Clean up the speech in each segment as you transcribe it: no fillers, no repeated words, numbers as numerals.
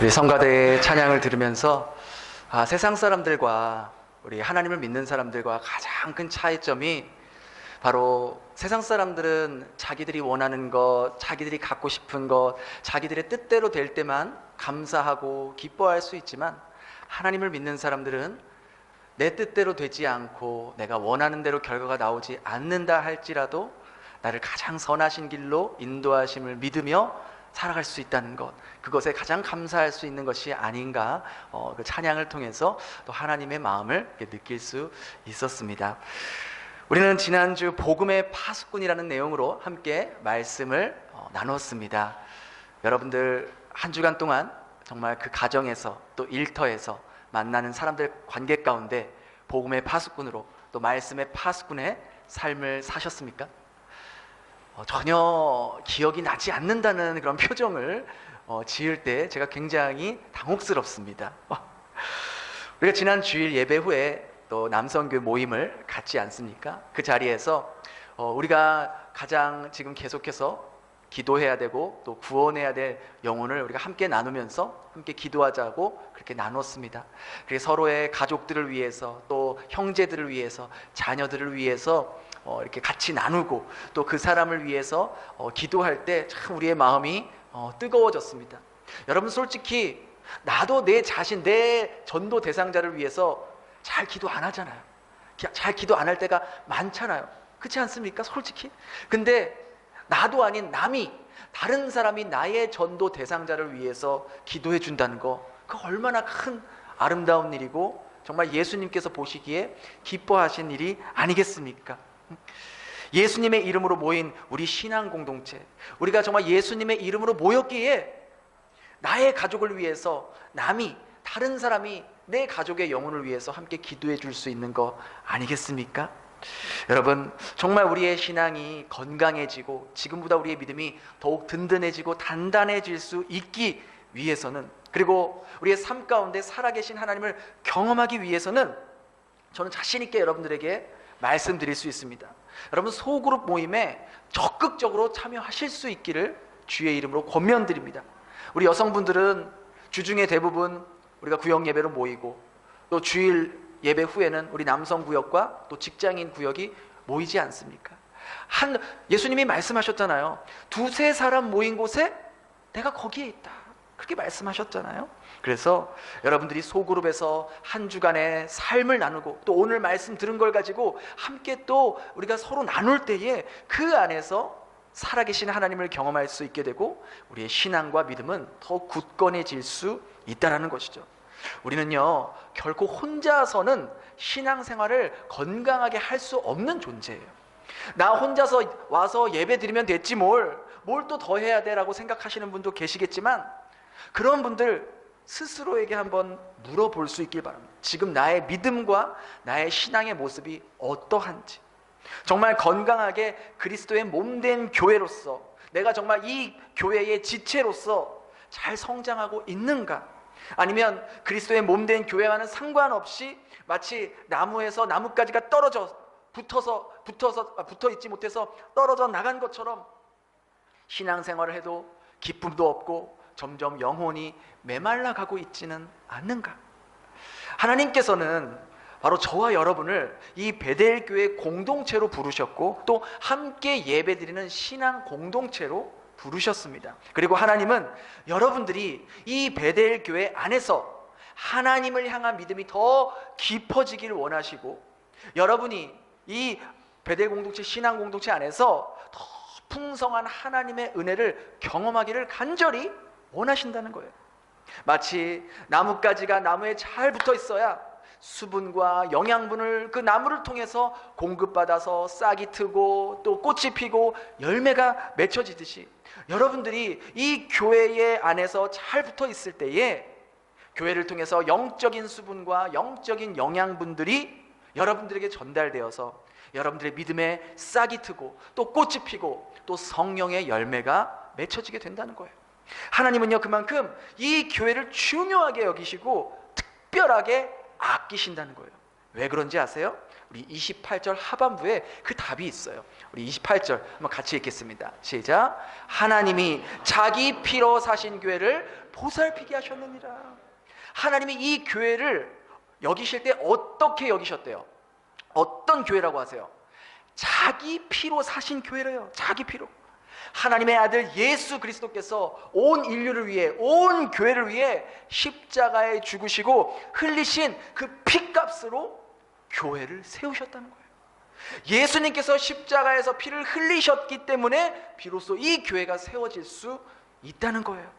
우리 성가대의 찬양을 들으면서 세상 사람들과 우리 하나님을 믿는 사람들과 가장 큰 차이점이 바로 세상 사람들은 자기들이 원하는 것, 자기들이 갖고 싶은 것, 자기들의 뜻대로 될 때만 감사하고 기뻐할 수 있지만, 하나님을 믿는 사람들은 내 뜻대로 되지 않고 내가 원하는 대로 결과가 나오지 않는다 할지라도 나를 가장 선하신 길로 인도하심을 믿으며 살아갈 수 있다는 것, 그것에 가장 감사할 수 있는 것이 아닌가, 그 찬양을 통해서 또 하나님의 마음을 느낄 수 있었습니다. 우리는 지난주 복음의 파수꾼이라는 내용으로 함께 말씀을 나눴습니다. 여러분들 한 주간 동안 정말 그 가정에서 또 일터에서 만나는 사람들 관계 가운데 복음의 파수꾼으로 또 말씀의 파수꾼의 삶을 사셨습니까? 전혀 기억이 나지 않는다는 그런 표정을 지을 때 제가 굉장히 당혹스럽습니다. 우리가 지난 주일 예배 후에 또 남성교회 모임을 갖지 않습니까? 그 자리에서 우리가 가장 지금 계속해서 기도해야 되고 또 구원해야 될 영혼을 우리가 함께 나누면서 함께 기도하자고 그렇게 나눴습니다. 그래서 서로의 가족들을 위해서 또 형제들을 위해서 자녀들을 위해서 이렇게 같이 나누고 또 그 사람을 위해서 기도할 때 참 우리의 마음이 뜨거워졌습니다. 여러분, 솔직히 나도 내 자신, 내 전도 대상자를 위해서 잘 기도 안 하잖아요. 잘 기도 안 할 때가 많잖아요. 그렇지 않습니까? 솔직히. 근데 나도 아닌 남이, 다른 사람이 나의 전도 대상자를 위해서 기도해 준다는 거, 그거 얼마나 큰 아름다운 일이고 정말 예수님께서 보시기에 기뻐하신 일이 아니겠습니까? 예수님의 이름으로 모인 우리 신앙 공동체, 우리가 정말 예수님의 이름으로 모였기에 나의 가족을 위해서 남이, 다른 사람이 내 가족의 영혼을 위해서 함께 기도해 줄 수 있는 거 아니겠습니까? 여러분, 정말 우리의 신앙이 건강해지고 지금보다 우리의 믿음이 더욱 든든해지고 단단해질 수 있기 위해서는, 그리고 우리의 삶 가운데 살아계신 하나님을 경험하기 위해서는 저는 자신 있게 여러분들에게 말씀드릴 수 있습니다. 여러분, 소그룹 모임에 적극적으로 참여하실 수 있기를 주의 이름으로 권면드립니다. 우리 여성분들은 주중에 대부분 우리가 구역 예배로 모이고 또 주일 예배 후에는 우리 남성 구역과 또 직장인 구역이 모이지 않습니까? 예수님이 말씀하셨잖아요. 두세 사람 모인 곳에 내가 거기에 있다, 그렇게 말씀하셨잖아요. 그래서 여러분들이 소그룹에서 한 주간의 삶을 나누고 또 오늘 말씀 들은 걸 가지고 함께 또 우리가 서로 나눌 때에 그 안에서 살아계신 하나님을 경험할 수 있게 되고 우리의 신앙과 믿음은 더 굳건해질 수 있다는 것이죠. 우리는요, 결코 혼자서는 신앙생활을 건강하게 할 수 없는 존재예요. 나 혼자서 와서 예배 드리면 됐지 뭘 또 더 해야 돼 라고 생각하시는 분도 계시겠지만, 그런 분들 스스로에게 한번 물어볼 수 있길 바랍니다. 지금 나의 믿음과 나의 신앙의 모습이 어떠한지, 정말 건강하게 그리스도의 몸된 교회로서 내가 정말 이 교회의 지체로서 잘 성장하고 있는가, 아니면 그리스도의 몸된 교회와는 상관없이 마치 나무에서 나뭇가지가 붙어 있지 못해서 떨어져 나간 것처럼 신앙생활을 해도 기쁨도 없고 점점 영혼이 메말라가고 있지는 않는가? 하나님께서는 바로 저와 여러분을 이 베델교회 공동체로 부르셨고 또 함께 예배드리는 신앙 공동체로 부르셨습니다. 그리고 하나님은 여러분들이 이 베델교회 안에서 하나님을 향한 믿음이 더 깊어지기를 원하시고, 여러분이 이 베델 공동체, 신앙 공동체 안에서 더 풍성한 하나님의 은혜를 경험하기를 간절히 원하신다는 거예요. 마치 나뭇가지가 나무에 잘 붙어 있어야 수분과 영양분을 그 나무를 통해서 공급받아서 싹이 트고 또 꽃이 피고 열매가 맺혀지듯이, 여러분들이 이 교회의 안에서 잘 붙어 있을 때에 교회를 통해서 영적인 수분과 영적인 영양분들이 여러분들에게 전달되어서 여러분들의 믿음에 싹이 트고 또 꽃이 피고 또 성령의 열매가 맺혀지게 된다는 거예요. 하나님은요, 그만큼 이 교회를 중요하게 여기시고 특별하게 아끼신다는 거예요. 왜 그런지 아세요? 우리 28절 하반부에 그 답이 있어요. 우리 28절 한번 같이 읽겠습니다. 시작. 하나님이 자기 피로 사신 교회를 보살피게 하셨느니라. 하나님이 이 교회를 여기실 때 어떻게 여기셨대요? 어떤 교회라고 하세요? 자기 피로 사신 교회래요. 자기 피로. 하나님의 아들 예수 그리스도께서 온 인류를 위해, 온 교회를 위해 십자가에 죽으시고 흘리신 그 피값으로 교회를 세우셨다는 거예요. 예수님께서 십자가에서 피를 흘리셨기 때문에 비로소 이 교회가 세워질 수 있다는 거예요.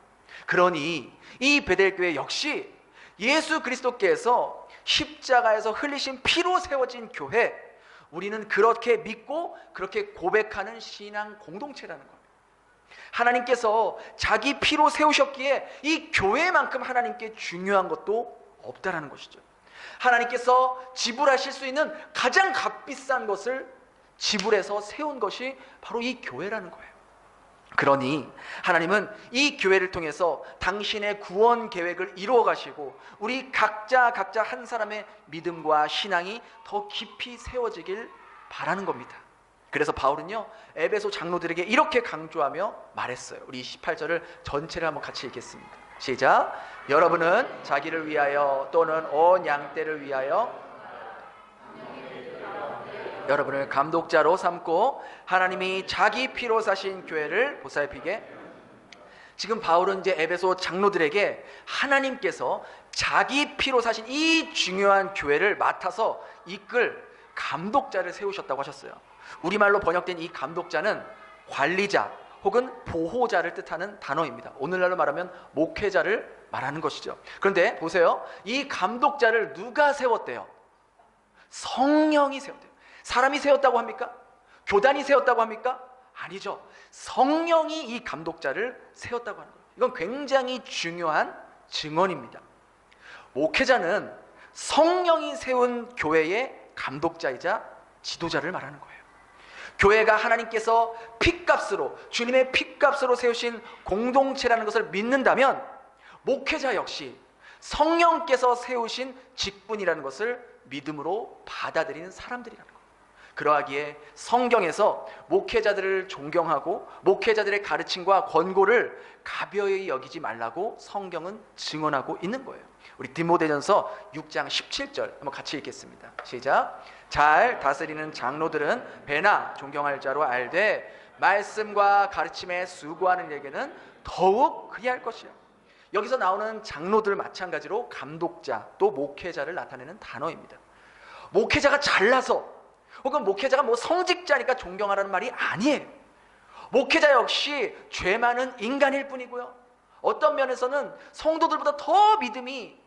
그러니 이 베델교회 역시 예수 그리스도께서 십자가에서 흘리신 피로 세워진 교회, 우리는 그렇게 믿고 그렇게 고백하는 신앙 공동체라는 겁니다. 하나님께서 자기 피로 세우셨기에 이 교회만큼 하나님께 중요한 것도 없다라는 것이죠. 하나님께서 지불하실 수 있는 가장 값비싼 것을 지불해서 세운 것이 바로 이 교회라는 거예요. 그러니 하나님은 이 교회를 통해서 당신의 구원 계획을 이루어 가시고 우리 각자 한 사람의 믿음과 신앙이 더 깊이 세워지길 바라는 겁니다. 그래서 바울은요, 에베소 장로들에게 이렇게 강조하며 말했어요. 우리 18절을 전체를 한번 같이 읽겠습니다. 시작. 여러분은 자기를 위하여 또는 온 양떼를 위하여 여러분을 감독자로 삼고 하나님이 자기 피로 사신 교회를 보살피게. 지금 바울은 이제 에베소 장로들에게 하나님께서 자기 피로 사신 이 중요한 교회를 맡아서 이끌 감독자를 세우셨다고 하셨어요. 우리말로 번역된 이 감독자는 관리자 혹은 보호자를 뜻하는 단어입니다. 오늘날로 말하면 목회자를 말하는 것이죠. 그런데 보세요. 이 감독자를 누가 세웠대요? 성령이 세웠대요. 사람이 세웠다고 합니까? 교단이 세웠다고 합니까? 아니죠. 성령이 이 감독자를 세웠다고 하는 거예요. 이건 굉장히 중요한 증언입니다. 목회자는 성령이 세운 교회의 감독자이자 지도자를 말하는 거예요. 교회가 하나님께서 피값으로, 주님의 피값으로 세우신 공동체라는 것을 믿는다면 목회자 역시 성령께서 세우신 직분이라는 것을 믿음으로 받아들이는 사람들이라는 거예요. 그러하기에 성경에서 목회자들을 존경하고 목회자들의 가르침과 권고를 가벼이 여기지 말라고 성경은 증언하고 있는 거예요. 우리 디모데전서 6장 17절 한번 같이 읽겠습니다. 시작. 잘 다스리는 장로들은 배나 존경할 자로 알되 말씀과 가르침에 수고하는 일에게는 더욱 그리할 것이요. 여기서 나오는 장로들 마찬가지로 감독자 또 목회자를 나타내는 단어입니다. 목회자가 잘나서 혹은 목회자가 뭐 성직자니까 존경하라는 말이 아니에요. 목회자 역시 죄 많은 인간일 뿐이고요, 어떤 면에서는 성도들보다 더 믿음이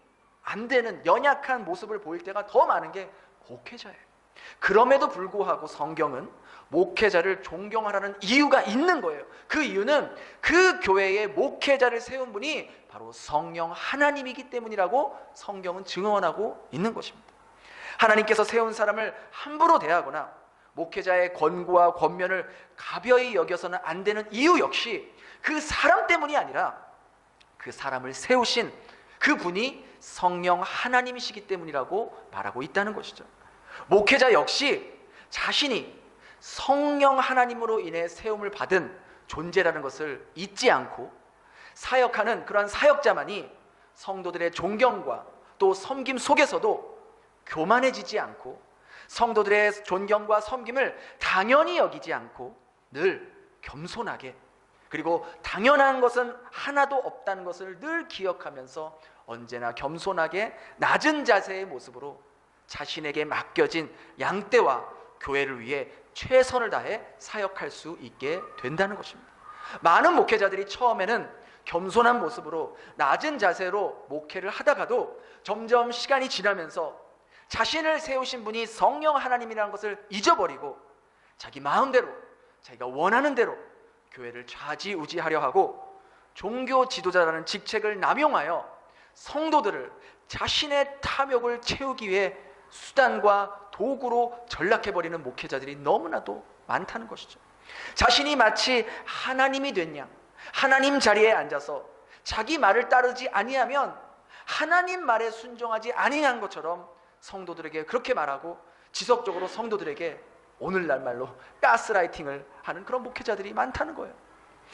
안 되는 연약한 모습을 보일 때가 더 많은 게 목회자예요. 그럼에도 불구하고 성경은 목회자를 존경하라는 이유가 있는 거예요. 그 이유는 그 교회의 목회자를 세운 분이 바로 성령 하나님이기 때문이라고 성경은 증언하고 있는 것입니다. 하나님께서 세운 사람을 함부로 대하거나 목회자의 권고와 권면을 가벼이 여겨서는 안 되는 이유 역시 그 사람 때문이 아니라 그 사람을 세우신 그분이 성령 하나님이시기 때문이라고 말하고 있다는 것이죠. 목회자 역시 자신이 성령 하나님으로 인해 세움을 받은 존재라는 것을 잊지 않고 사역하는 그러한 사역자만이 성도들의 존경과 또 섬김 속에서도 교만해지지 않고 성도들의 존경과 섬김을 당연히 여기지 않고 늘 겸손하게, 그리고 당연한 것은 하나도 없다는 것을 늘 기억하면서 언제나 겸손하게 낮은 자세의 모습으로 자신에게 맡겨진 양떼와 교회를 위해 최선을 다해 사역할 수 있게 된다는 것입니다. 많은 목회자들이 처음에는 겸손한 모습으로 낮은 자세로 목회를 하다가도 점점 시간이 지나면서 자신을 세우신 분이 성령 하나님이라는 것을 잊어버리고 자기 마음대로 자기가 원하는 대로 교회를 좌지우지하려 하고 종교 지도자라는 직책을 남용하여 성도들을 자신의 탐욕을 채우기 위해 수단과 도구로 전락해버리는 목회자들이 너무나도 많다는 것이죠. 자신이 마치 하나님이 된 양, 하나님 자리에 앉아서 자기 말을 따르지 아니하면 하나님 말에 순종하지 아니한 것처럼 성도들에게 그렇게 말하고 지속적으로 성도들에게 오늘날 말로 가스라이팅을 하는 그런 목회자들이 많다는 거예요.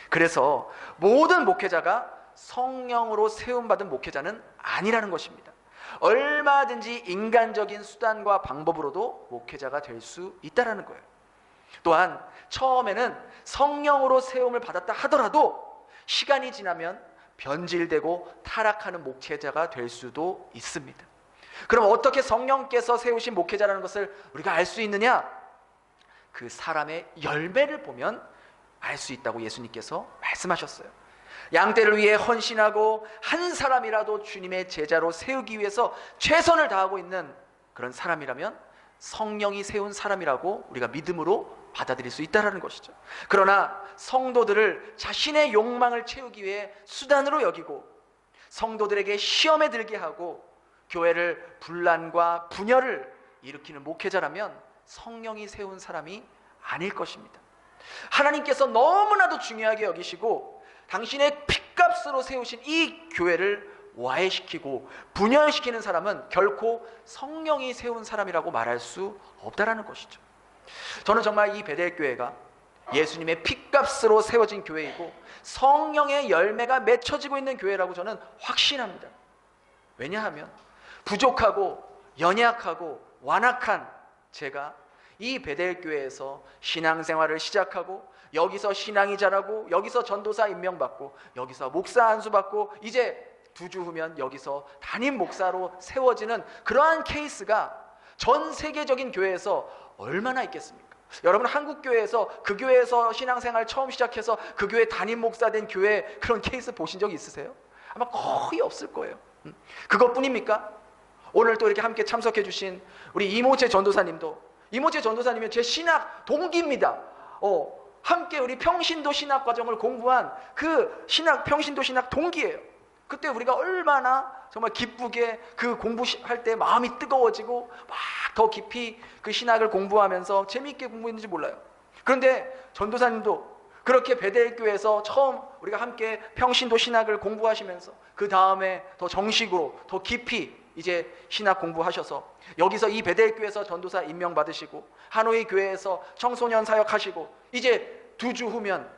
그래서 모든 목회자가 성령으로 세움받은 목회자는 아니라는 것입니다. 얼마든지 인간적인 수단과 방법으로도 목회자가 될 수 있다는 거예요. 또한 처음에는 성령으로 세움을 받았다 하더라도 시간이 지나면 변질되고 타락하는 목회자가 될 수도 있습니다. 그럼 어떻게 성령께서 세우신 목회자라는 것을 우리가 알 수 있느냐? 그 사람의 열매를 보면 알 수 있다고 예수님께서 말씀하셨어요. 양떼를 위해 헌신하고 한 사람이라도 주님의 제자로 세우기 위해서 최선을 다하고 있는 그런 사람이라면 성령이 세운 사람이라고 우리가 믿음으로 받아들일 수 있다는 것이죠. 그러나 성도들을 자신의 욕망을 채우기 위해 수단으로 여기고 성도들에게 시험에 들게 하고 교회를 분란과 분열을 일으키는 목회자라면 성령이 세운 사람이 아닐 것입니다. 하나님께서 너무나도 중요하게 여기시고 당신의 핏값으로 세우신 이 교회를 와해시키고 분열시키는 사람은 결코 성령이 세운 사람이라고 말할 수 없다라는 것이죠. 저는 정말 이 베델교회가 예수님의 핏값으로 세워진 교회이고 성령의 열매가 맺혀지고 있는 교회라고 저는 확신합니다. 왜냐하면 부족하고 연약하고 완악한 제가 이 베델교회에서 신앙생활을 시작하고 여기서 신앙이 자라고 여기서 전도사 임명받고 여기서 목사 안수받고 이제 2주 후면 여기서 담임 목사로 세워지는 그러한 케이스가 전 세계적인 교회에서 얼마나 있겠습니까? 여러분 한국 교회에서 그 교회에서 신앙생활 처음 시작해서 그 교회 담임 목사 된 교회 그런 케이스 보신 적 있으세요? 아마 거의 없을 거예요. 그것뿐입니까? 오늘 또 이렇게 함께 참석해 주신 우리 이모재 전도사님도 이모재 전도사님은 제 신학 동기입니다. 함께 우리 평신도 신학 과정을 공부한 그 평신도 신학 동기예요. 그때 우리가 얼마나 정말 기쁘게 그 공부할 때 마음이 뜨거워지고 막 더 깊이 그 신학을 공부하면서 재미있게 공부했는지 몰라요. 그런데 전도사님도 그렇게 베델교회에서 처음 우리가 함께 평신도 신학을 공부하시면서 그 다음에 더 정식으로 더 깊이 이제 신학 공부하셔서 여기서 이 베델교회에서 전도사 임명 받으시고 하노이 교회에서 청소년 사역하시고 이제 2주 후면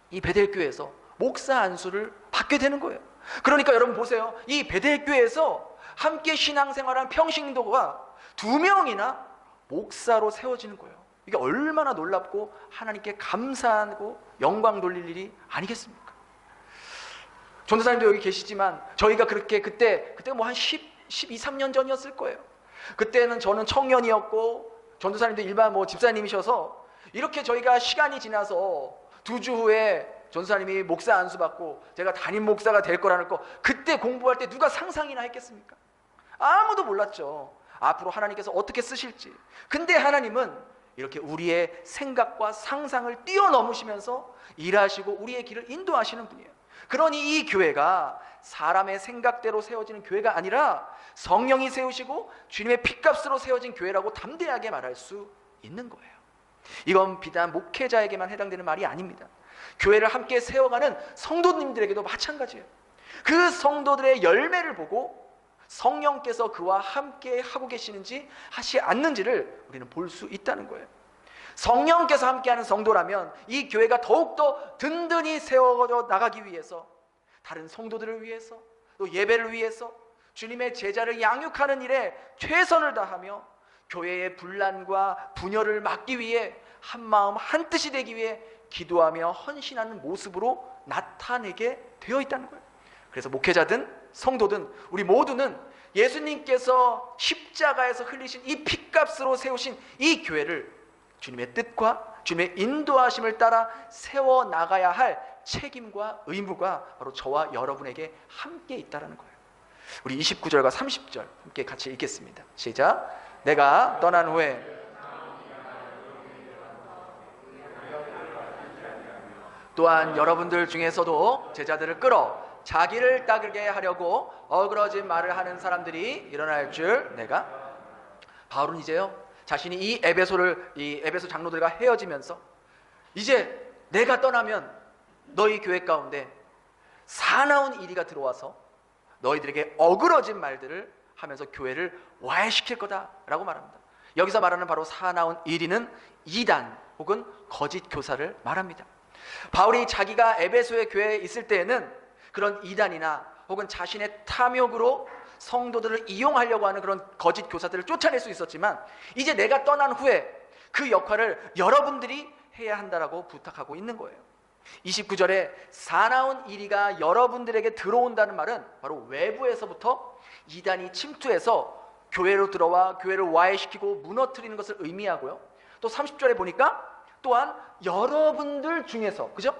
이 베델교회에서 목사 안수를 받게 되는 거예요. 그러니까 여러분 보세요. 이 베델교회에서 함께 신앙생활한 평신도가 2명이나 목사로 세워지는 거예요. 이게 얼마나 놀랍고 하나님께 감사하고 영광 돌릴 일이 아니겠습니까? 전도사님도 여기 계시지만 저희가 그렇게 그때 뭐 한 12, 13년 전이었을 거예요. 그때는 저는 청년이었고 전도사님도 일반 뭐 집사님이셔서 이렇게 저희가 시간이 지나서 2주 후에 전도사님이 목사 안수받고 제가 담임 목사가 될 거라는 거 그때 공부할 때 누가 상상이나 했겠습니까? 아무도 몰랐죠. 앞으로 하나님께서 어떻게 쓰실지. 근데 하나님은 이렇게 우리의 생각과 상상을 뛰어넘으시면서 일하시고 우리의 길을 인도하시는 분이에요. 그러니 이 교회가 사람의 생각대로 세워지는 교회가 아니라 성령이 세우시고 주님의 핏값으로 세워진 교회라고 담대하게 말할 수 있는 거예요. 이건 비단 목회자에게만 해당되는 말이 아닙니다. 교회를 함께 세워가는 성도님들에게도 마찬가지예요. 그 성도들의 열매를 보고 성령께서 그와 함께 하고 계시는지 하지 않는지를 우리는 볼 수 있다는 거예요. 성령께서 함께하는 성도라면 이 교회가 더욱더 든든히 세워져 나가기 위해서 다른 성도들을 위해서 또 예배를 위해서 주님의 제자를 양육하는 일에 최선을 다하며 교회의 분란과 분열을 막기 위해 한마음 한뜻이 되기 위해 기도하며 헌신하는 모습으로 나타내게 되어 있다는 거예요. 그래서 목회자든 성도든 우리 모두는 예수님께서 십자가에서 흘리신 이 핏값으로 세우신 이 교회를 주님의 뜻과 주님의 인도하심을 따라 세워나가야 할 책임과 의무가 바로 저와 여러분에게 함께 있다는 거예요. 우리 29절과 30절 함께 같이 읽겠습니다. 시작. 내가 떠난 후에 또한 여러분들 중에서도 제자들을 끌어 자기를 따르게 하려고 어그러진 말을 하는 사람들이 일어날 줄 내가. 바울은 이제요 자신이 이 에베소 장로들과 헤어지면서 이제 내가 떠나면 너희 교회 가운데 사나운 이리가 들어와서 너희들에게 어그러진 말들을 하면서 교회를 와해시킬 거다라고 말합니다. 여기서 말하는 바로 사나운 이리는 이단 혹은 거짓 교사를 말합니다. 바울이 자기가 에베소의 교회에 있을 때에는 그런 이단이나 혹은 자신의 탐욕으로 성도들을 이용하려고 하는 그런 거짓 교사들을 쫓아낼 수 있었지만, 이제 내가 떠난 후에 그 역할을 여러분들이 해야 한다라고 부탁하고 있는 거예요. 29절에 사나운 이리가 여러분들에게 들어온다는 말은 바로 외부에서부터 이단이 침투해서 교회로 들어와 교회를 와해시키고 무너뜨리는 것을 의미하고요. 또 30절에 보니까 또한 여러분들 중에서, 그죠?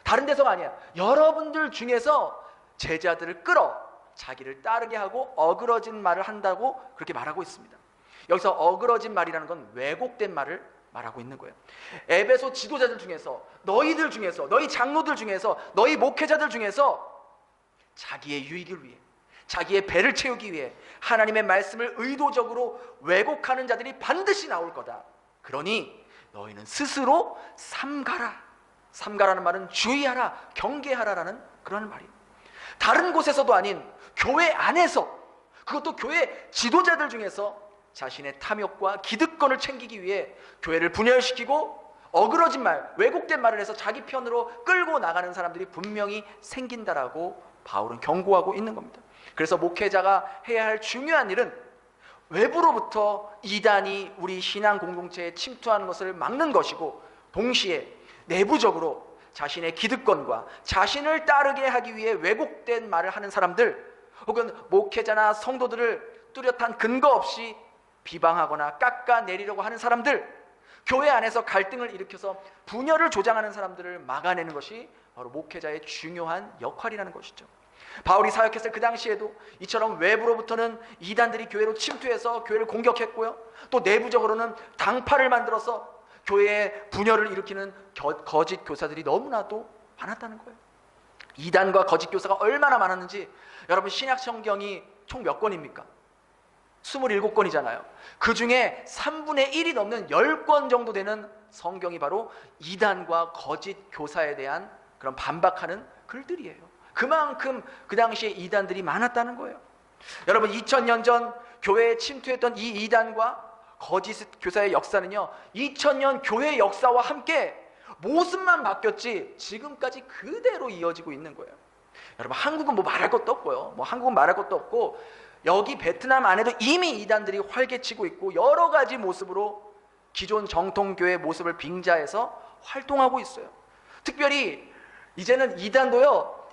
다른 데서가 아니야. 여러분들 중에서 제자들을 끌어 자기를 따르게 하고 어그러진 말을 한다고 그렇게 말하고 있습니다. 여기서 어그러진 말이라는 건 왜곡된 말을 말하고 있는 거예요. 에베소 지도자들 중에서, 너희들 중에서, 너희 장로들 중에서, 너희 목회자들 중에서 자기의 유익을 위해, 자기의 배를 채우기 위해 하나님의 말씀을 의도적으로 왜곡하는 자들이 반드시 나올 거다. 그러니 너희는 스스로 삼가라. 삼가라는 말은 주의하라, 경계하라라는 그런 말이에요. 다른 곳에서도 아닌 교회 안에서, 그것도 교회 지도자들 중에서 자신의 탐욕과 기득권을 챙기기 위해 교회를 분열시키고 어그러진 말, 왜곡된 말을 해서 자기 편으로 끌고 나가는 사람들이 분명히 생긴다라고 바울은 경고하고 있는 겁니다. 그래서 목회자가 해야 할 중요한 일은 외부로부터 이단이 우리 신앙 공동체에 침투하는 것을 막는 것이고, 동시에 내부적으로 자신의 기득권과 자신을 따르게 하기 위해 왜곡된 말을 하는 사람들, 혹은 목회자나 성도들을 뚜렷한 근거 없이 비방하거나 깎아내리려고 하는 사람들, 교회 안에서 갈등을 일으켜서 분열을 조장하는 사람들을 막아내는 것이 바로 목회자의 중요한 역할이라는 것이죠. 바울이 사역했을 그 당시에도 이처럼 외부로부터는 이단들이 교회로 침투해서 교회를 공격했고요, 또 내부적으로는 당파를 만들어서 교회의 분열을 일으키는 거짓 교사들이 너무나도 많았다는 거예요. 이단과 거짓 교사가 얼마나 많았는지, 여러분 신약 성경이 총 몇 권입니까? 27권이잖아요. 그 중에 3분의 1이 넘는 10권 정도 되는 성경이 바로 이단과 거짓 교사에 대한 그런 반박하는 글들이에요. 그만큼 그 당시에 이단들이 많았다는 거예요. 여러분 2000년 전 교회에 침투했던 이 이단과 거짓 교사의 역사는요, 2000년 교회 역사와 함께 모습만 바뀌었지 지금까지 그대로 이어지고 있는 거예요. 여러분 한국은 뭐 말할 것도 없고요. 한국은 말할 것도 없고, 여기 베트남 안에도 이미 이단들이 활개치고 있고 여러 가지 모습으로 기존 정통교회 모습을 빙자해서 활동하고 있어요. 특별히 이제는 이단도요,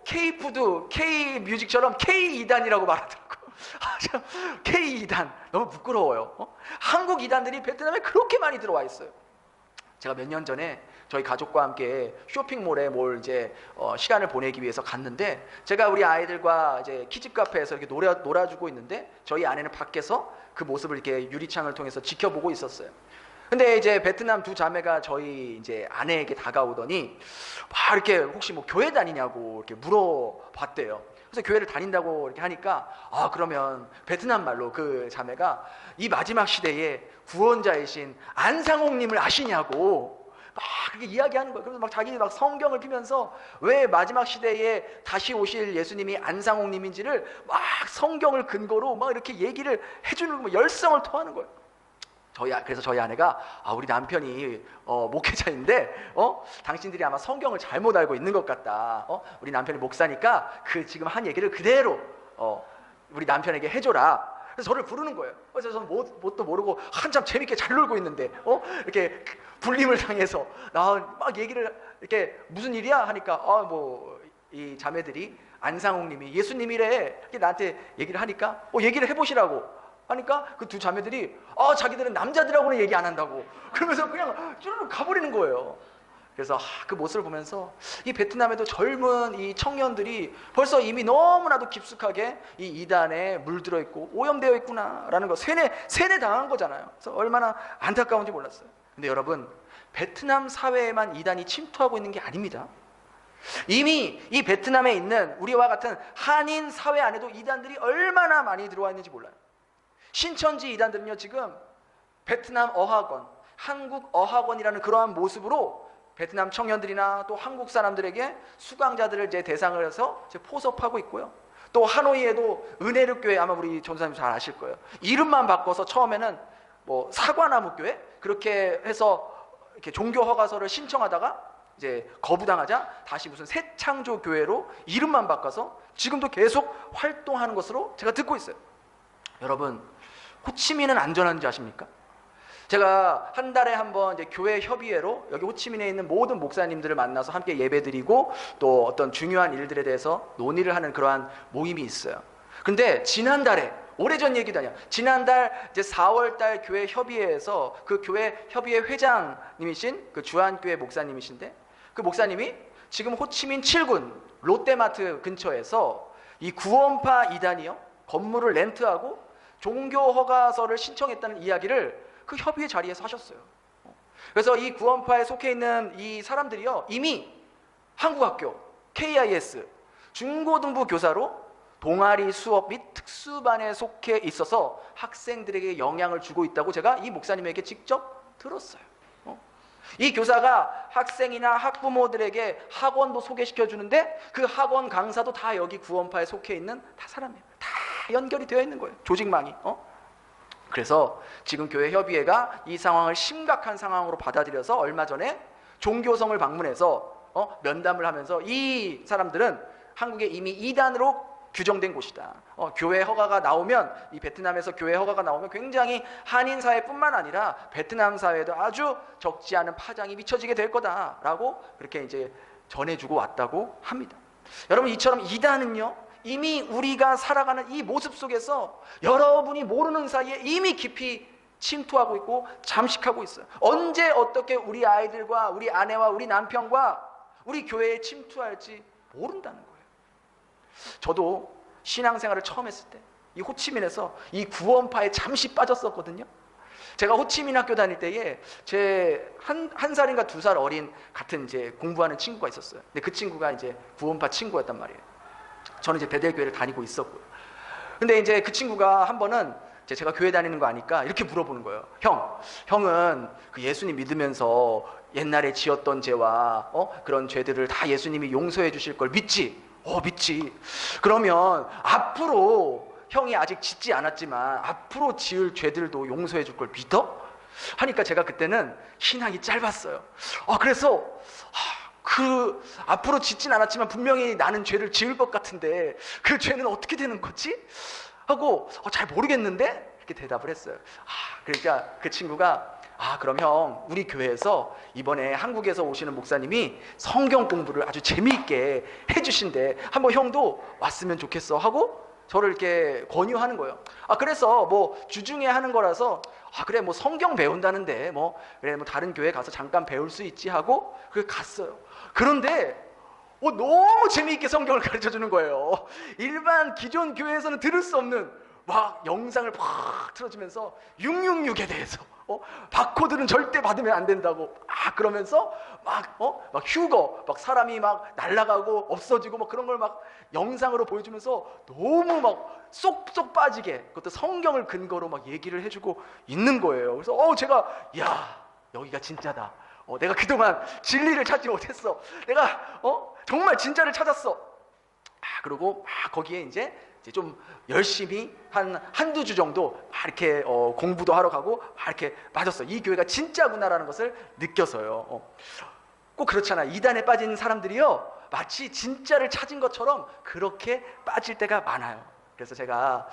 K푸드, K뮤직처럼 K2단이라고 말하더라고요. K2단 너무 부끄러워요. 한국 이단들이 베트남에 그렇게 많이 들어와 있어요. 제가 몇 년 전에 저희 가족과 함께 쇼핑몰에 시간을 보내기 위해서 갔는데, 제가 우리 아이들과 이제 키즈 카페에서 이렇게 놀아주고 있는데, 저희 아내는 밖에서 그 모습을 이렇게 유리창을 통해서 지켜보고 있었어요. 근데 이제 베트남 두 자매가 저희 이제 아내에게 다가오더니 막 이렇게 혹시 뭐 교회 다니냐고 이렇게 물어봤대요. 그래서 교회를 다닌다고 이렇게 하니까, 그러면 베트남 말로 그 자매가 이 마지막 시대에 구원자이신 안상홍님을 아시냐고 막 그렇게 이야기하는 거예요. 그래서 막 자기 막 성경을 피면서 왜 마지막 시대에 다시 오실 예수님이 안상홍님인지를 막 성경을 근거로 막 이렇게 얘기를 해주는 거, 열성을 토하는 거예요. 그래서 저희 아내가 우리 남편이 목회자인데 당신들이 아마 성경을 잘못 알고 있는 것 같다. 우리 남편이 목사니까 그 지금 한 얘기를 그대로 우리 남편에게 해줘라. 그래서 저를 부르는 거예요. 그래서 저는 뭣도 모르고 한참 재밌게 잘 놀고 있는데 이렇게 불림을 당해서 막 얘기를 이렇게 무슨 일이야 하니까 이 자매들이 안상홍님이 예수님이래 이렇게 나한테 얘기를 하니까 얘기를 해보시라고 하니까 그 두 자매들이 자기들은 남자들하고는 얘기 안 한다고 그러면서 그냥 쭈르륵 가버리는 거예요. 그래서 그 모습을 보면서 이 베트남에도 젊은 이 청년들이 벌써 이미 너무나도 깊숙하게 이 이단에 물들어 있고 오염되어 있구나라는 거 세뇌 당한 거잖아요. 그래서 얼마나 안타까운지 몰랐어요. 근데 여러분, 베트남 사회에만 이단이 침투하고 있는 게 아닙니다. 이미 이 베트남에 있는 우리와 같은 한인 사회 안에도 이단들이 얼마나 많이 들어와 있는지 몰라요. 신천지 이단들은요, 지금 베트남 어학원, 한국 어학원이라는 그러한 모습으로 베트남 청년들이나 또 한국 사람들에게 수강자들을 이제 대상을 해서 이제 포섭하고 있고요. 또 하노이에도 은혜를 교회, 아마 우리 전도사님 잘 아실 거예요. 이름만 바꿔서 처음에는 사과나무 교회 그렇게 해서 이렇게 종교 허가서를 신청하다가 이제 거부당하자 다시 무슨 새창조교회로 이름만 바꿔서 지금도 계속 활동하는 것으로 제가 듣고 있어요. 여러분, 호치민은 안전한지 아십니까? 제가 한 달에 한 번 이제 교회 협의회로 여기 호치민에 있는 모든 목사님들을 만나서 함께 예배드리고 또 어떤 중요한 일들에 대해서 논의를 하는 그러한 모임이 있어요. 근데 지난달에, 오래전 얘기도 아니야, 지난달 이제 4월달 교회 협의회에서 그 교회 협의회 회장님이신 그 주한교회 목사님이신데, 그 목사님이 지금 호치민 7군 롯데마트 근처에서 이 구원파 이단이요 건물을 렌트하고 종교 허가서를 신청했다는 이야기를 그 협의회 자리에서 하셨어요. 그래서 이 구원파에 속해 있는 이 사람들이요 이미 한국학교, KIS, 중고등부 교사로 동아리 수업 및 특수반에 속해 있어서 학생들에게 영향을 주고 있다고 제가 이 목사님에게 직접 들었어요. 이 교사가 학생이나 학부모들에게 학원도 소개시켜 주는데 그 학원 강사도 다 여기 구원파에 속해 있는 다 사람이에요. 다 연결이 되어 있는 거예요. 조직망이. 그래서 지금 교회 협의회가 이 상황을 심각한 상황으로 받아들여서 얼마 전에 종교성을 방문해서 면담을 하면서 이 사람들은 한국에 이미 이단으로 규정된 곳이다. 교회 허가가 나오면, 이 베트남에서 교회 허가가 나오면 굉장히 한인 사회뿐만 아니라 베트남 사회에도 아주 적지 않은 파장이 미쳐지게 될 거다라고 그렇게 이제 전해주고 왔다고 합니다. 여러분, 이처럼 이단은요 이미 우리가 살아가는 이 모습 속에서 여러분이 모르는 사이에 이미 깊이 침투하고 있고 잠식하고 있어요. 언제 어떻게 우리 아이들과 우리 아내와 우리 남편과 우리 교회에 침투할지 모른다는 거예요. 저도 신앙생활을 처음 했을 때 이 호치민에서 이 구원파에 잠시 빠졌었거든요. 제가 호치민 학교 다닐 때에 제 한 살인가 2살 어린 같은 이제 공부하는 친구가 있었어요. 근데 그 친구가 이제 구원파 친구였단 말이에요. 저는 이제 베델교회를 다니고 있었고요. 근데 이제 그 친구가 한 번은 제가 교회 다니는 거 아니까 이렇게 물어보는 거예요. 형은 그 예수님 믿으면서 옛날에 지었던 죄와 그런 죄들을 다 예수님이 용서해 주실 걸 믿지? 믿지. 그러면 앞으로 형이 아직 짓지 않았지만 앞으로 지을 죄들도 용서해 줄 걸 믿어? 하니까 제가 그때는 신앙이 짧았어요. 그래서 그 앞으로 짓진 않았지만 분명히 나는 죄를 지을 것 같은데 그 죄는 어떻게 되는 거지? 하고 잘 모르겠는데 이렇게 대답을 했어요. 그러니까 그 친구가 그럼 형, 우리 교회에서 이번에 한국에서 오시는 목사님이 성경 공부를 아주 재미있게 해주신대. 한번 형도 왔으면 좋겠어 하고 저를 이렇게 권유하는 거예요. 그래서 뭐 주중에 하는 거라서 그래 뭐 성경 배운다는데 그래 뭐 다른 교회 가서 잠깐 배울 수 있지 하고 그래 갔어요. 그런데 너무 재미있게 성경을 가르쳐 주는 거예요. 일반 기존 교회에서는 들을 수 없는 막 영상을 팍 틀어주면서 666에 대해서 바코드는 절대 받으면 안 된다고 그러면서 막 휴거 막 사람이 막 날아가고 없어지고 막 그런 걸 막 영상으로 보여주면서 너무 막 쏙쏙 빠지게 그것도 성경을 근거로 막 얘기를 해주고 있는 거예요. 그래서 제가 여기가 진짜다. 내가 그동안 진리를 찾지 못했어. 내가 정말 진짜를 찾았어. 그리고 거기에 이제 좀 열심히 한두 주 정도 이렇게 공부도 하러 가고 이렇게 빠졌어요. 이 교회가 진짜구나라는 것을 느껴서요. 꼭 그렇잖아. 이단에 빠진 사람들이요 마치 진짜를 찾은 것처럼 그렇게 빠질 때가 많아요. 그래서 제가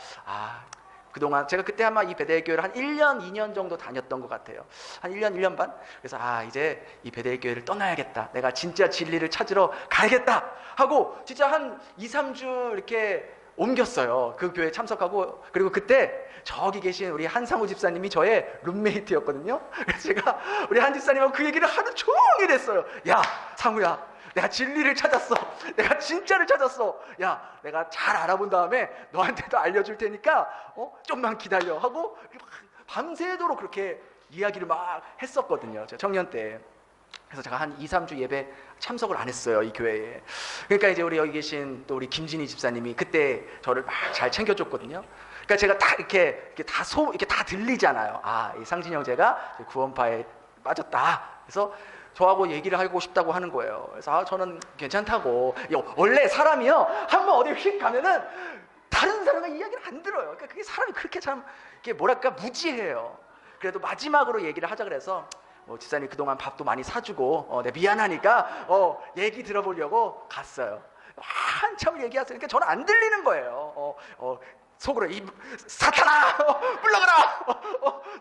그동안 제가 그때 아마 이 베델교회를 한 1년, 2년 정도 다녔던 것 같아요. 한 1년, 1년 반? 그래서 이제 이 베델교회를 떠나야겠다. 내가 진짜 진리를 찾으러 가야겠다 하고 진짜 한 2, 3주 이렇게 옮겼어요. 그 교회에 참석하고. 그리고 그때 저기 계신 우리 한상우 집사님이 저의 룸메이트였거든요. 그래서 제가 우리 한 집사님하고 그 얘기를 하루 종일 했어요. 야 상우야, 내가 진리를 찾았어. 내가 진짜를 찾았어. 야, 내가 잘 알아본 다음에 너한테도 알려줄 테니까 좀만 기다려 하고 밤새도록 그렇게 이야기를 막 했었거든요. 제가 청년 때. 그래서 제가 한 2, 3주 예배 참석을 안 했어요, 이 교회에. 그러니까 이제 우리 여기 계신 또 우리 김진희 집사님이 그때 저를 막 잘 챙겨줬거든요. 그러니까 제가 다 이렇게 다 들리잖아요. 이 상진이 형제가 구원파에 빠졌다. 그래서 저하고 얘기를 하고 싶다고 하는 거예요. 그래서 저는 괜찮다고. 원래 사람이요 한번 어디 휙 가면은 다른 사람의 이야기를 안 들어요. 그러니까 그게 사람이 그렇게 참 이게 뭐랄까 무지해요. 그래도 마지막으로 얘기를 하자 그래서 집사님 그동안 밥도 많이 사주고 내가 미안하니까 얘기 들어보려고 갔어요. 한참 얘기하시니까 저는 안 들리는 거예요. 속으로 이 사탄아 물러가라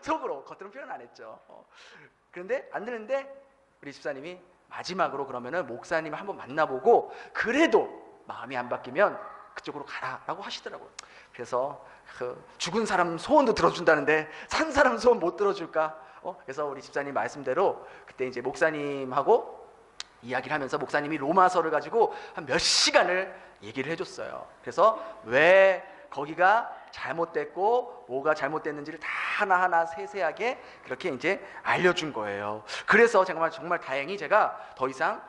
속으로, 겉으로는 표현 안 했죠. 그런데 안 들리는데 우리 집사님이 마지막으로 그러면은 목사님 한번 만나보고 그래도 마음이 안 바뀌면 그쪽으로 가라라고 하시더라고요. 그래서 죽은 사람 소원도 들어준다는데 산 사람 소원 못 들어줄까? 그래서 우리 집사님 말씀대로 그때 이제 목사님하고 이야기를 하면서 목사님이 로마서를 가지고 한 몇 시간을 얘기를 해줬어요. 그래서 왜 거기가 잘못됐고 뭐가 잘못됐는지를 다 하나하나 세세하게 그렇게 이제 알려준 거예요. 그래서 정말 다행히 제가 더 이상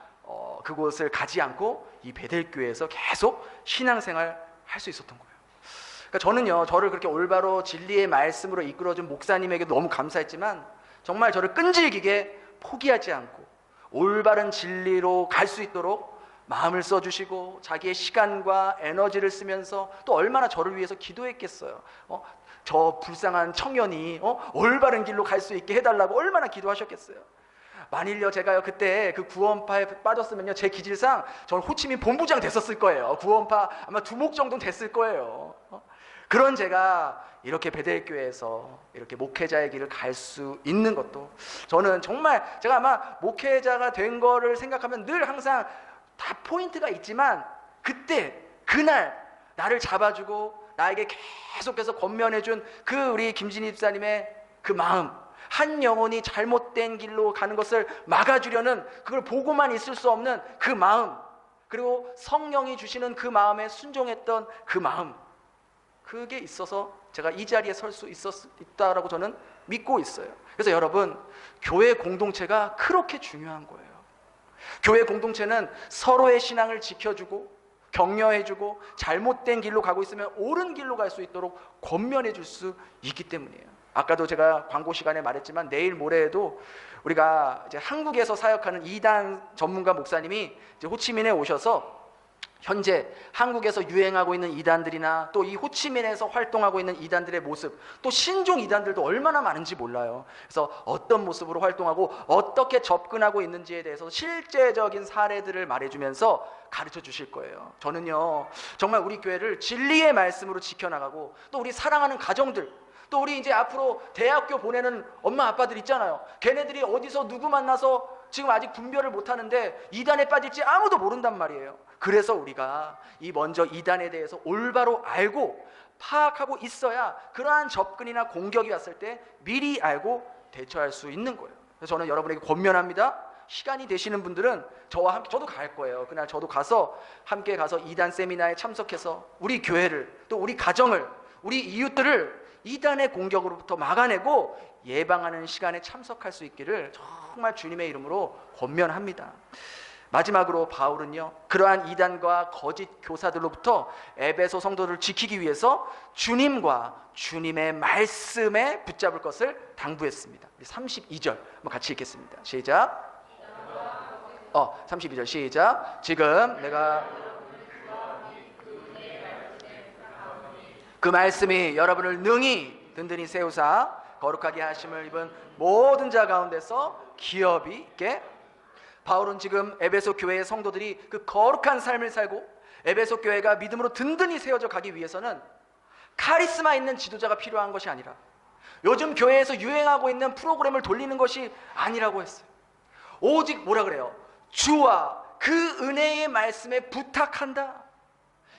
그곳을 가지 않고 이 베델교회에서 계속 신앙생활 할 수 있었던 거예요. 그러니까 저는요, 저를 그렇게 올바로 진리의 말씀으로 이끌어준 목사님에게 너무 감사했지만 정말 저를 끈질기게 포기하지 않고 올바른 진리로 갈 수 있도록 마음을 써주시고 자기의 시간과 에너지를 쓰면서 또 얼마나 저를 위해서 기도했겠어요. 저 불쌍한 청년이 올바른 길로 갈 수 있게 해달라고 얼마나 기도하셨겠어요. 만일요 제가요 그때 그 구원파에 빠졌으면요 제 기질상 저는 호치민 본부장 됐었을 거예요. 구원파 아마 두목 정도는 됐을 거예요. 그런 제가 이렇게 베델교회에서 이렇게 목회자의 길을 갈 수 있는 것도 저는 정말 제가 아마 목회자가 된 거를 생각하면 늘 항상 다 포인트가 있지만 그때 그날 나를 잡아주고 나에게 계속해서 권면해준 그 우리 김진희 집사님의 그 마음, 한 영혼이 잘못된 길로 가는 것을 막아주려는 그걸 보고만 있을 수 없는 그 마음, 그리고 성령이 주시는 그 마음에 순종했던 그 마음, 그게 있어서 제가 이 자리에 설 수 있다라고 저는 믿고 있어요. 그래서 여러분, 교회 공동체가 그렇게 중요한 거예요. 교회 공동체는 서로의 신앙을 지켜주고 격려해주고 잘못된 길로 가고 있으면 옳은 길로 갈 수 있도록 권면해 줄 수 있기 때문이에요. 아까도 제가 광고 시간에 말했지만 내일 모레에도 우리가 이제 한국에서 사역하는 이단 전문가 목사님이 이제 호치민에 오셔서 현재 한국에서 유행하고 있는 이단들이나 또 이 호치민에서 활동하고 있는 이단들의 모습, 또 신종 이단들도 얼마나 많은지 몰라요. 그래서 어떤 모습으로 활동하고 어떻게 접근하고 있는지에 대해서 실제적인 사례들을 말해주면서 가르쳐 주실 거예요. 저는요 정말 우리 교회를 진리의 말씀으로 지켜나가고 또 우리 사랑하는 가정들, 또 우리 이제 앞으로 대학교 보내는 엄마 아빠들 있잖아요. 걔네들이 어디서 누구 만나서 지금 아직 분별을 못하는데 이단에 빠질지 아무도 모른단 말이에요. 그래서 우리가 먼저 이단에 대해서 올바로 알고 파악하고 있어야 그러한 접근이나 공격이 왔을 때 미리 알고 대처할 수 있는 거예요. 그래서 저는 여러분에게 권면합니다. 시간이 되시는 분들은 저와 함께, 저도 갈 거예요. 그날 저도 가서 함께 가서 이단 세미나에 참석해서 우리 교회를, 또 우리 가정을, 우리 이웃들을 이단의 공격으로부터 막아내고 예방하는 시간에 참석할 수 있기를 정말 주님의 이름으로 권면합니다. 마지막으로 바울은요, 그러한 이단과 거짓 교사들로부터 에베소 성도들을 지키기 위해서 주님과 주님의 말씀에 붙잡을 것을 당부했습니다. 32절 한번 같이 읽겠습니다. 시작. 32절 시작. 지금 내가 그 말씀이 여러분을 능히 든든히 세우사 거룩하게 하심을 입은 모든 자 가운데서 기업이 있게. 바울은 지금 에베소 교회의 성도들이 그 거룩한 삶을 살고 에베소 교회가 믿음으로 든든히 세워져 가기 위해서는 카리스마 있는 지도자가 필요한 것이 아니라 요즘 교회에서 유행하고 있는 프로그램을 돌리는 것이 아니라고 했어요. 오직 뭐라 그래요? 주와 그 은혜의 말씀에 부탁한다.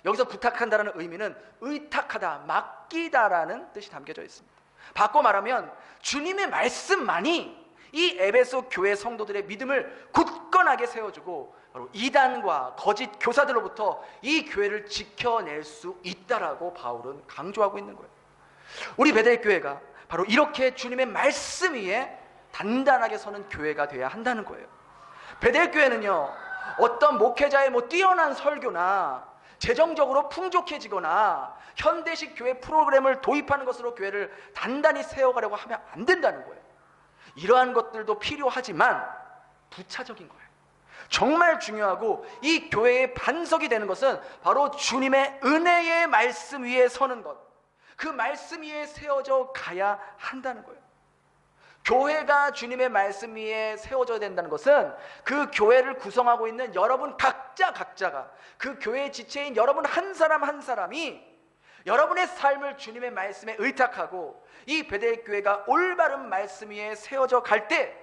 여기서 부탁한다라는 의미는 의탁하다, 맡기다라는 뜻이 담겨져 있습니다. 바꿔 말하면 주님의 말씀만이 이 에베소 교회 성도들의 믿음을 굳건하게 세워주고 바로 이단과 거짓 교사들로부터 이 교회를 지켜낼 수 있다라고 바울은 강조하고 있는 거예요. 우리 베델교회가 바로 이렇게 주님의 말씀 위에 단단하게 서는 교회가 되어야 한다는 거예요. 베델교회는요, 어떤 목회자의 뛰어난 설교나 재정적으로 풍족해지거나 현대식 교회 프로그램을 도입하는 것으로 교회를 단단히 세워가려고 하면 안 된다는 거예요. 이러한 것들도 필요하지만 부차적인 거예요. 정말 중요하고 이 교회의 반석이 되는 것은 바로 주님의 은혜의 말씀 위에 서는 것, 그 말씀 위에 세워져 가야 한다는 거예요. 교회가 주님의 말씀 위에 세워져야 된다는 것은 그 교회를 구성하고 있는 여러분 각자가, 그 교회의 지체인 여러분 한 사람 한 사람이 여러분의 삶을 주님의 말씀에 의탁하고 이 베델교회가 올바른 말씀 위에 세워져 갈 때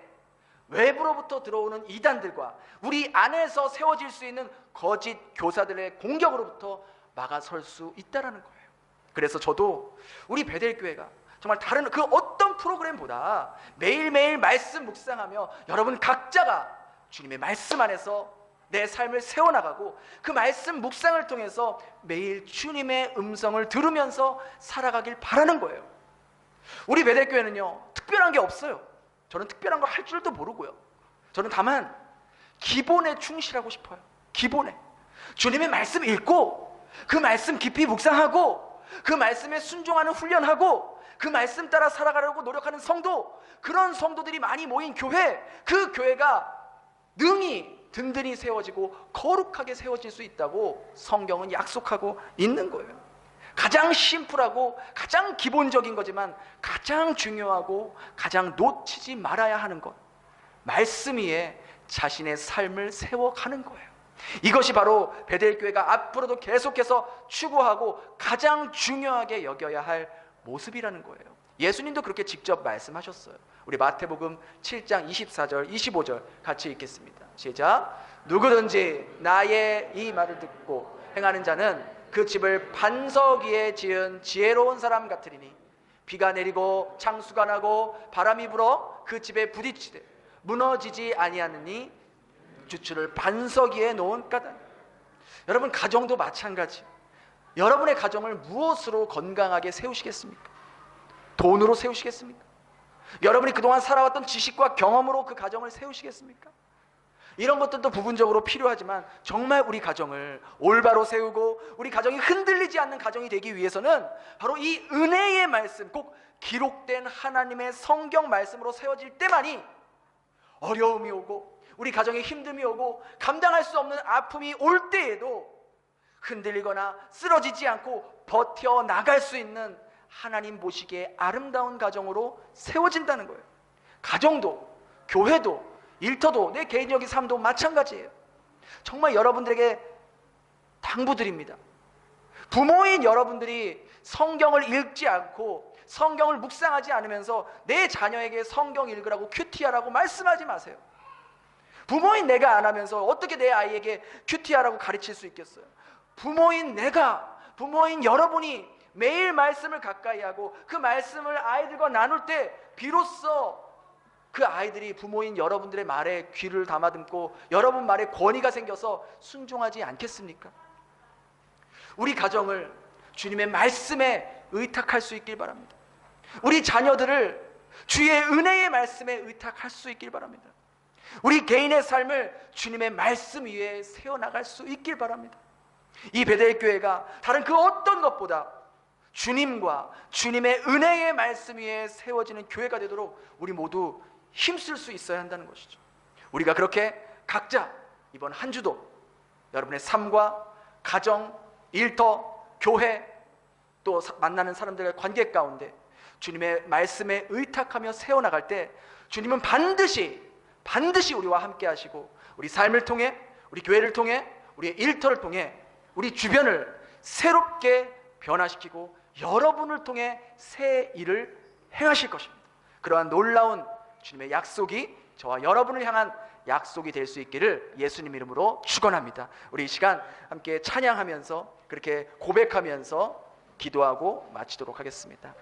외부로부터 들어오는 이단들과 우리 안에서 세워질 수 있는 거짓 교사들의 공격으로부터 막아설 수 있다는 거예요. 그래서 저도 우리 베델교회가 정말 다른 그 어떤 프로그램보다 매일매일 말씀 묵상하며 여러분 각자가 주님의 말씀 안에서 내 삶을 세워나가고 그 말씀 묵상을 통해서 매일 주님의 음성을 들으면서 살아가길 바라는 거예요. 우리 베델교회는요, 특별한 게 없어요. 저는 특별한 걸 할 줄도 모르고요. 저는 다만 기본에 충실하고 싶어요. 기본에 주님의 말씀 읽고 그 말씀 깊이 묵상하고 그 말씀에 순종하는 훈련하고 그 말씀 따라 살아가려고 노력하는 성도, 그런 성도들이 많이 모인 교회, 그 교회가 능히 든든히 세워지고 거룩하게 세워질 수 있다고 성경은 약속하고 있는 거예요. 가장 심플하고 가장 기본적인 거지만 가장 중요하고 가장 놓치지 말아야 하는 것, 말씀 위에 자신의 삶을 세워가는 거예요. 이것이 바로 베델교회가 앞으로도 계속해서 추구하고 가장 중요하게 여겨야 할 모습이라는 거예요. 예수님도 그렇게 직접 말씀하셨어요. 우리 마태복음 7장 24절 25절 같이 읽겠습니다. 시작. 누구든지 나의 이 말을 듣고 행하는 자는 그 집을 반석 위에 지은 지혜로운 사람 같으리니 비가 내리고 창수가 나고 바람이 불어 그 집에 부딪히되 무너지지 아니하느니 주추를 반석 위에 놓은 까닭. 여러분, 가정도 마찬가지. 여러분의 가정을 무엇으로 건강하게 세우시겠습니까? 돈으로 세우시겠습니까? 여러분이 그동안 살아왔던 지식과 경험으로 그 가정을 세우시겠습니까? 이런 것들도 부분적으로 필요하지만 정말 우리 가정을 올바로 세우고 우리 가정이 흔들리지 않는 가정이 되기 위해서는 바로 이 은혜의 말씀, 꼭 기록된 하나님의 성경 말씀으로 세워질 때만이 어려움이 오고 우리 가정에 힘듦이 오고 감당할 수 없는 아픔이 올 때에도 흔들리거나 쓰러지지 않고 버텨나갈 수 있는 하나님 보시기에 아름다운 가정으로 세워진다는 거예요. 가정도, 교회도, 일터도, 내 개인적인 삶도 마찬가지예요. 정말 여러분들에게 당부드립니다. 부모인 여러분들이 성경을 읽지 않고 성경을 묵상하지 않으면서 내 자녀에게 성경 읽으라고 큐티하라고 말씀하지 마세요. 부모인 내가 안 하면서 어떻게 내 아이에게 큐티하라고 가르칠 수 있겠어요? 부모인 내가, 부모인 여러분이 매일 말씀을 가까이 하고 그 말씀을 아이들과 나눌 때 비로소 그 아이들이 부모인 여러분들의 말에 귀를 담아듣고 여러분 말에 권위가 생겨서 순종하지 않겠습니까? 우리 가정을 주님의 말씀에 의탁할 수 있길 바랍니다. 우리 자녀들을 주의 은혜의 말씀에 의탁할 수 있길 바랍니다. 우리 개인의 삶을 주님의 말씀 위에 세워나갈 수 있길 바랍니다. 이 베델교회가 다른 그 어떤 것보다 주님과 주님의 은혜의 말씀 위에 세워지는 교회가 되도록 우리 모두 힘쓸 수 있어야 한다는 것이죠. 우리가 그렇게 각자 이번 한 주도 여러분의 삶과 가정, 일터, 교회, 또 만나는 사람들과의 관계 가운데 주님의 말씀에 의탁하며 세워나갈 때 주님은 반드시 우리와 함께 하시고 우리 삶을 통해, 우리 교회를 통해, 우리의 일터를 통해 우리 주변을 새롭게 변화시키고 여러분을 통해 새 일을 행하실 것입니다. 그러한 놀라운 주님의 약속이 저와 여러분을 향한 약속이 될 수 있기를 예수님 이름으로 축원합니다. 우리 이 시간 함께 찬양하면서 그렇게 고백하면서 기도하고 마치도록 하겠습니다.